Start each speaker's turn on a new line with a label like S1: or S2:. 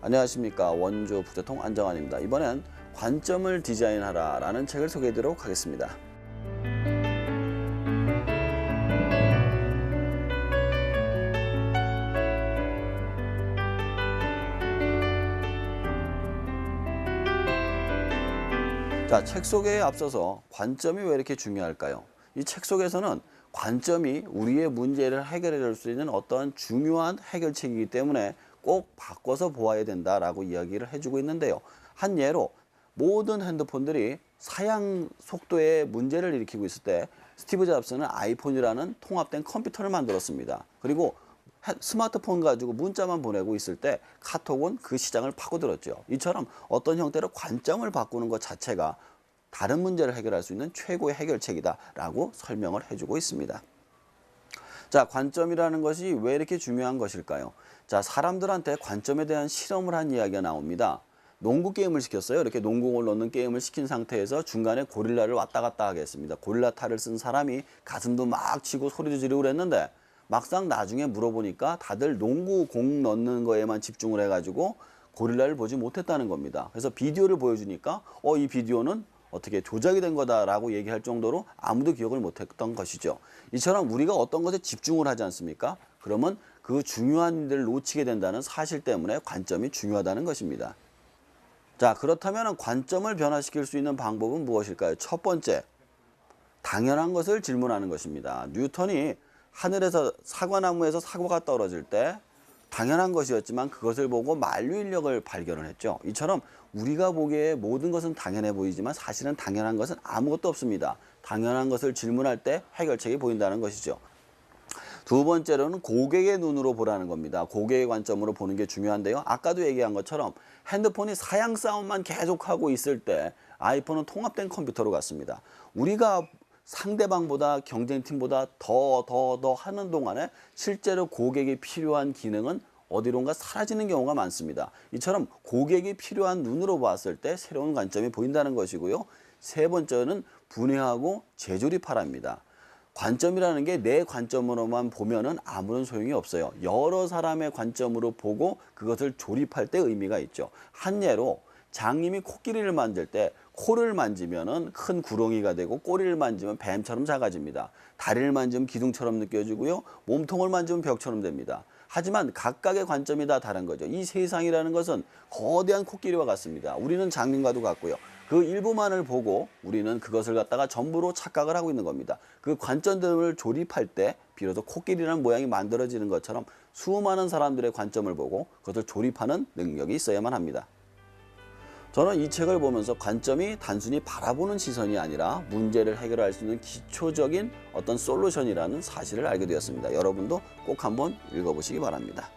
S1: 안녕하십니까. 원조 부재통 안정환입니다. 이번엔 관점을 디자인하라 라는 책을 소개해드리도록 하겠습니다. 자, 책 소개에 앞서서 관점이 왜 이렇게 중요할까요? 이 책 속에서는 관점이 우리의 문제를 해결해 줄 수 있는 어떠한 중요한 해결책이기 때문에 꼭 바꿔서 보아야 된다라고 이야기를 해주고 있는데요. 한 예로 모든 핸드폰들이 사양 속도에 문제를 일으키고 있을 때 스티브 잡스는 아이폰이라는 통합된 컴퓨터를 만들었습니다. 그리고 스마트폰 가지고 문자만 보내고 있을 때 카톡은 그 시장을 파고들었죠. 이처럼 어떤 형태로 관점을 바꾸는 것 자체가 다른 문제를 해결할 수 있는 최고의 해결책이다 라고 설명을 해주고 있습니다. 자, 관점이라는 것이 왜 이렇게 중요한 것일까요? 자, 사람들한테 관점에 대한 실험을 한 이야기가 나옵니다. 농구 게임을 시켰어요. 이렇게 농구공을 넣는 게임을 시킨 상태에서 중간에 고릴라를 왔다 갔다 하게 했습니다. 고릴라 탈을 쓴 사람이 가슴도 막 치고 소리도 지르고 그랬는데 막상 나중에 물어보니까 다들 농구공 넣는 거에만 집중을 해가지고 고릴라를 보지 못했다는 겁니다. 그래서 비디오를 보여주니까 이 비디오는 어떻게 조작이 된 거다라고 얘기할 정도로 아무도 기억을 못했던 것이죠. 이처럼 우리가 어떤 것에 집중을 하지 않습니까? 그러면 그 중요한 일을 놓치게 된다는 사실 때문에 관점이 중요하다는 것입니다. 자, 그렇다면 관점을 변화시킬 수 있는 방법은 무엇일까요? 첫 번째, 당연한 것을 질문하는 것입니다. 뉴턴이 하늘에서 사과나무에서 사과가 떨어질 때 당연한 것이었지만 그것을 보고 만류인력을 발견을 했죠. 이처럼 우리가 보기에 모든 것은 당연해 보이지만 사실은 당연한 것은 아무것도 없습니다. 당연한 것을 질문할 때 해결책이 보인다는 것이죠. 두 번째로는 고객의 눈으로 보라는 겁니다. 고객의 관점으로 보는 게 중요한데요. 아까도 얘기한 것처럼 핸드폰이 사양 싸움만 계속하고 있을 때 아이폰은 통합된 컴퓨터로 갔습니다. 우리가 상대방보다 경쟁팀보다 더 하는 동안에 실제로 고객이 필요한 기능은 어디론가 사라지는 경우가 많습니다. 이처럼 고객이 필요한 눈으로 봤을 때 새로운 관점이 보인다는 것이고요. 세 번째는 분해하고 재조립하랍니다. 관점이라는 게 내 관점으로만 보면은 아무런 소용이 없어요. 여러 사람의 관점으로 보고 그것을 조립할 때 의미가 있죠. 한 예로 장님이 코끼리를 만들 때 코를 만지면은 큰 구렁이가 되고 꼬리를 만지면 뱀처럼 작아집니다. 다리를 만지면 기둥처럼 느껴지고요. 몸통을 만지면 벽처럼 됩니다. 하지만 각각의 관점이 다 다른 거죠. 이 세상이라는 것은 거대한 코끼리와 같습니다. 우리는 장님과도 같고요. 그 일부만을 보고 우리는 그것을 갖다가 전부로 착각을 하고 있는 겁니다. 그 관점들을 조립할 때 비로소 코끼리라는 모양이 만들어지는 것처럼 수많은 사람들의 관점을 보고 그것을 조립하는 능력이 있어야만 합니다. 저는 이 책을 보면서 관점이 단순히 바라보는 시선이 아니라 문제를 해결할 수 있는 기초적인 어떤 솔루션이라는 사실을 알게 되었습니다. 여러분도 꼭 한번 읽어보시기 바랍니다.